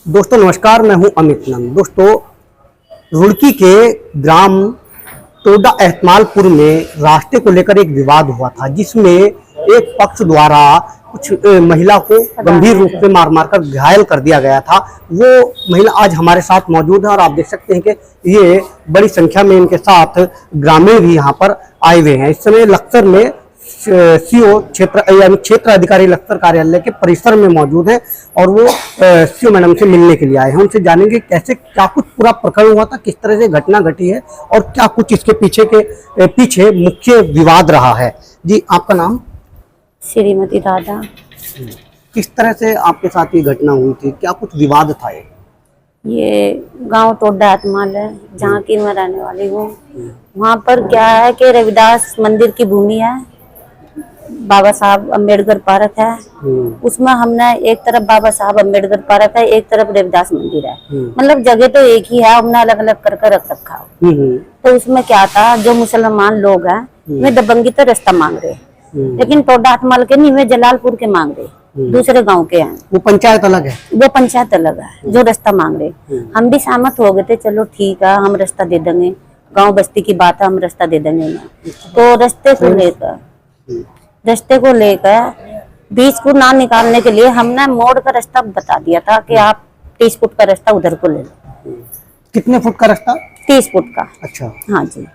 दोस्तों नमस्कार, मैं हूं अमित नंद। दोस्तों, रुड़की के ग्राम टोडा एहतमालपुर में रास्ते को लेकर एक विवाद हुआ था, जिसमें एक पक्ष द्वारा कुछ महिला को गंभीर रूप से मार कर घायल कर दिया गया था। वो महिला आज हमारे साथ मौजूद है और आप देख सकते हैं कि ये बड़ी संख्या में इनके साथ ग्रामीण भी यहाँ पर आए हुए हैं। इस समय लक्सर में सीओ क्षेत्र यानी क्षेत्र अधिकारी लक्सर कार्यालय के परिसर में मौजूद है और वो सीओ मैडम से मिलने के लिए आए हैं। उनसे जानेंगे कैसे क्या कुछ पूरा प्रकरण हुआ था, किस तरह से घटना घटी है और क्या कुछ इसके पीछे मुख्य विवाद रहा है। जी, आपका नाम? श्रीमती राधा। किस तरह से आपके साथ ये घटना हुई थी, क्या कुछ विवाद था? ये गांव टोडा एहतमाल है, जहाँ की मैं रहने वाली हूँ। वहाँ पर क्या है कि रविदास मंदिर की भूमि है, बाबा साहब अम्बेडकर पार्क है। उसमें हमने एक तरफ बाबा साहब अम्बेडकर पार्क है, एक तरफ रविदास मंदिर है। मतलब जगह तो एक ही है, हमने अलग अलग करके रख रखा। तो उसमें क्या था, जो मुसलमान लोग हैं वे दबंगी तो रास्ता मांग रहे, लेकिन टोडा एहतमाल के नहीं, वे जलालपुर के मांग रहे, दूसरे गांव के हैं। वो पंचायत अलग है, वो पंचायत अलग है जो रास्ता मांग रहे। हम भी सहमत हो गए थे, चलो ठीक है, हम रास्ता दे देंगे, गांव बस्ती की बात है, हम रास्ता दे देंगे। तो रास्ते को लेकर बीच को ना निकालने के लिए हमने मोड़ का रास्ता बता दिया था कि आप 30 फुट का रास्ता उधर को ले लो। कितने फुट का रास्ता? 30 फुट का। अच्छा, हाँ जी।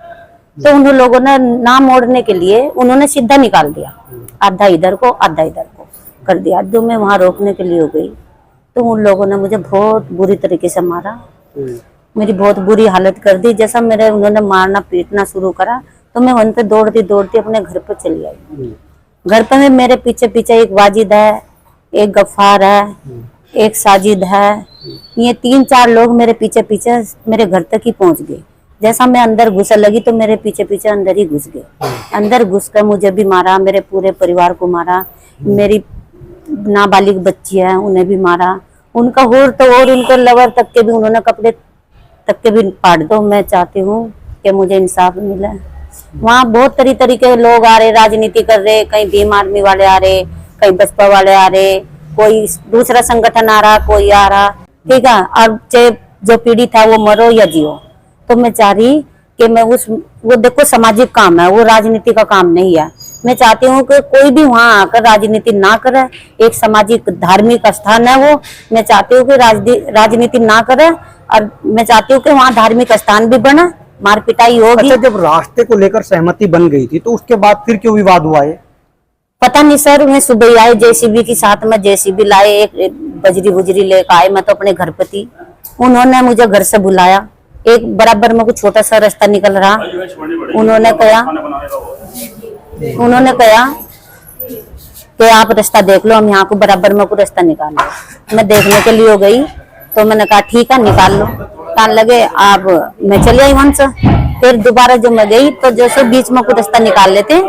तो उन लोगों ने ना मोड़ने के लिए उन्होंने सीधा निकाल दिया, आधा इधर को आधा इधर को कर दिया। जो मैं वहां रोकने के लिए हो गई तो उन लोगों ने मुझे बहुत बुरी तरीके से मारा, मेरी बहुत बुरी हालत कर दी। जैसा मेरे उन्होंने मारना पीटना शुरू करा तो मैं वहां पे दौड़ती दौड़ती अपने घर पर चली आई। घर पे में मेरे पीछे पीछे एक वाजिद है, एक गफ्फार है, एक साजिद है। ये 3-4 लोग मेरे पीछे पीछे मेरे घर तक ही पहुंच गए। जैसा मैं अंदर घुसने लगी तो मेरे पीछे पीछे अंदर ही घुस गए। अंदर घुसकर मुझे भी मारा, मेरे पूरे परिवार को मारा, मेरी नाबालिग बच्ची है उन्हें भी मारा, उनका होर तो और उनके लवर तक के भी, उन्होंने कपड़े तक के भी पाट दो। मैं चाहती हूँ कि मुझे इंसाफ मिले। वहाँ बहुत तरीके के लोग आ रहे, राजनीति कर रहे, कहीं भीम आर्मी वाले आ रहे, कहीं बसपा वाले आ रहे, कोई दूसरा संगठन आ रहा, कोई आ रहा, ठीक है। और जो पीड़ित है वो मरो या जियो। तो मैं चाह रही कि मैं वो देखो सामाजिक काम है, वो राजनीति का काम नहीं है। मैं चाहती हूँ कि कोई भी वहाँ आकर राजनीति ना करे, एक सामाजिक धार्मिक स्थान है वो। मैं चाहती हूँ कि राजनीति ना करे और मैं चाहती हूँ कि वहाँ धार्मिक स्थान भी बना, मार पिटाई होगी। अच्छा, जब रास्ते को लेकर सहमति बन गई थी तो उसके बाद फिर क्यों विवाद हुआ है? पता नहीं सर, मैं सुबह आए जेसीबी के साथ में, जेसीबी लाए, एक बजरी बुजरी लेकर आए। मैं तो अपने घर पे थी, उन्होंने मुझे घर से बुलाया। एक बराबर में कुछ छोटा सा रास्ता निकल रहा, उन्होंने कहा कि आप रास्ता देख लो, हम यहाँ को बराबर में को रास्ता निकाल लो। मैं देखने के लिए हो गई तो मैंने कहा ठीक है निकाल लो। कान लगे आप, मैं चली आई वहां से। फिर दोबारा जो मैं गई तो जैसे बीच में कुछ रास्ता निकाल लेते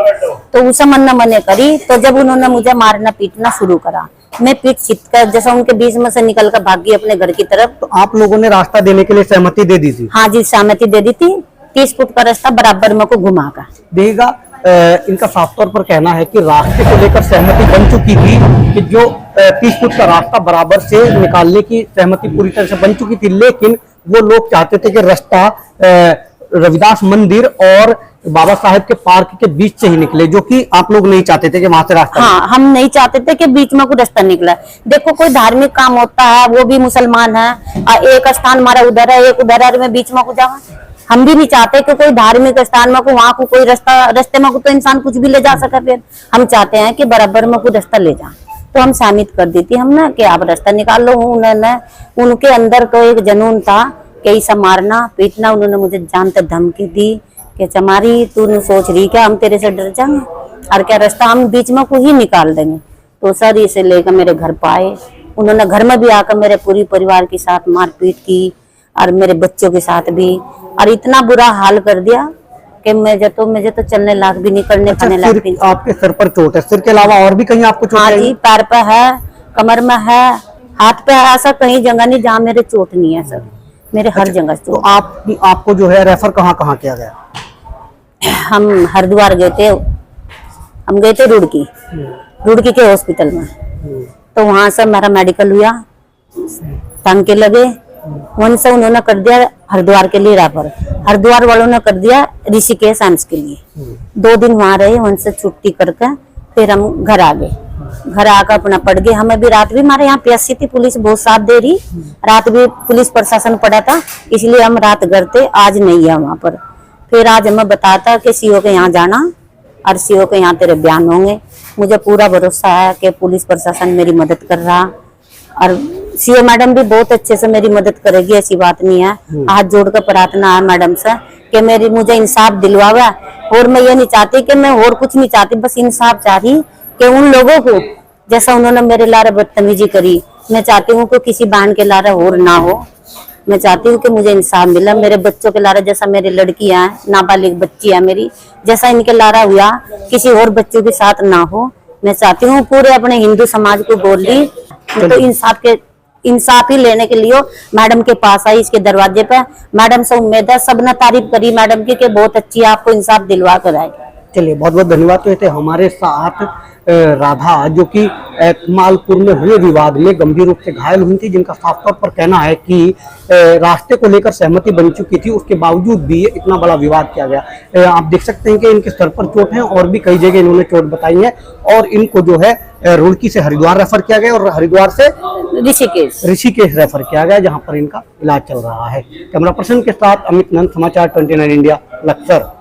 तो उसे मन्ने करी। तो जब उन्होंने मुझे मारना पीटना शुरू करा, मैं पीठ छिट कर जैसा उनके बीच में से निकल कर भागी अपने घर की तरफ। तो आप लोगों ने रास्ता देने के लिए सहमति दे दी थी? हाँ जी, सहमति दे दी थी। 30 फुट का रास्ता बराबर में को घुमा कर देगा। इनका साफ तौर पर कहना है कि रास्ते को लेकर सहमति बन चुकी थी, कि जो 30 फुट का रास्ता बराबर से निकालने की सहमति पूरी तरह से बन चुकी थी, लेकिन वो लोग चाहते थे कि रास्ता रविदास मंदिर और बाबा साहेब के पार्क के बीच से ही निकले, जो कि आप लोग नहीं चाहते थे कि वहां से रास्ता। हाँ, हम नहीं चाहते थे कि बीच में कोई रास्ता निकला। देखो कोई धार्मिक काम होता है, वो भी मुसलमान है, एक स्थान हमारा उधर है, एक उधर है, मैं बीच में को जावा। हम भी नहीं चाहते कि कोई धार्मिक स्थान में को वहां को कोई रास्ते में को तो इंसान कुछ भी ले जा सके। फिर हम चाहते हैं कि बराबर में कोई रास्ता ले जा। तो हम शामिल कर दी थी हमने कि आप रास्ता निकाल लो। उन्होंने, उनके अंदर तो एक जुनून था कि ऐसा मारना पीटना। उन्होंने मुझे जान तक धमकी दी कि चमारी तू सोच रही क्या हम तेरे से डर जाएंगे और क्या रास्ता हम बीच में को ही निकाल देंगे। तो सर इसे लेकर मेरे घर पाए, उन्होंने घर में भी आकर मेरे पूरी परिवार के साथ मारपीट की और मेरे बच्चों के साथ भी, और इतना बुरा हाल कर दिया कि मुझे तो चलने लायक भी नहीं, करने खाने लायक भी। आपके सर पर चोट है, सिर के अलावा और भी कहीं आपको चोट? हाँ जी, पैर पे है, कमर में है, हाथ पे है, ऐसा कहीं जगह नहीं जहाँ मेरे चोट नहीं है सर, मेरे हर जगह चोट। तो आपको जो है रेफर कहाँ किया गया? हम हरिद्वार गए थे, हम गए थे रुड़की के हॉस्पिटल में। तो वहां से मेरा मेडिकल हुआ, टांके लगे, वहीं से उन्होंने कर दिया हरिद्वार के लिए रेफर। हरिद्वार वालों ने कर दिया ऋषिकेश एम्स के लिए। 2 दिन वहां रहे, वहीं से छुट्टी करके फिर हम घर आ गए। घर आकर अपना पड़ गए। हमें भी रात भी हमारे यहाँ पीएससी थी, पुलिस बहुत साथ दे रही, रात भी पुलिस प्रशासन पड़ा था, इसलिए हम रात घर थे, आज नहीं है वहां पर। फिर आज हमें बताता कि सीओ के यहाँ जाना और सीओ के यहाँ तेरे बयान होंगे। मुझे पूरा भरोसा है कि पुलिस प्रशासन मेरी मदद कर रहा, और सीओ मैडम भी बहुत अच्छे से मेरी मदद करेगी, ऐसी बात नहीं है। हाथ जोड़कर प्रार्थना है मैडम से कि मुझे इंसाफ दिलवावा। और मैं ये नहीं चाहती कि मैं और कुछ नहीं चाहती, बस इंसाफ चाह रही कि उन लोगों को जैसा उन्होंने मेरे लारे बदतमीजी करी, मैं चाहती हूँ कि किसी बहन के लारे और ना हो। मैं चाहती हूँ कि मुझे इंसाफ मिला। मेरे बच्चों के लारा जैसा मेरी लड़की है, नाबालिग बच्ची है मेरी, जैसा इनके लारा हुआ किसी और बच्चों के साथ ना हो। मैं चाहती हूँ पूरे अपने हिंदू समाज को बोल दी, तो इंसाफ ही लेने के लिए मैडम के पास आई, इसके दरवाजे पे। मैडम से उम्मीद है, सबने तारीफ करी मैडम की कि बहुत अच्छी है, आपको इंसाफ दिलवा कर आएगी। चलिए, बहुत बहुत धन्यवाद। तो ये थे हमारे साथ राधा, जो कि मालपुर में हुए विवाद में गंभीर रूप से घायल हुई थी, जिनका साफ तौर पर कहना है कि रास्ते को लेकर सहमति बन चुकी थी, उसके बावजूद भी ये इतना बड़ा विवाद किया गया। आप देख सकते हैं कि इनके सर पर चोट है और भी कई जगह इन्होंने चोट बताई है, और इनको जो है रुड़की से हरिद्वार रेफर किया गया और हरिद्वार से ऋषिकेश रेफर किया गया, जहां पर इनका इलाज चल रहा है। कैमरा पर्सन के साथ अमित नंद, समाचार 29 इंडिया, लक्सर।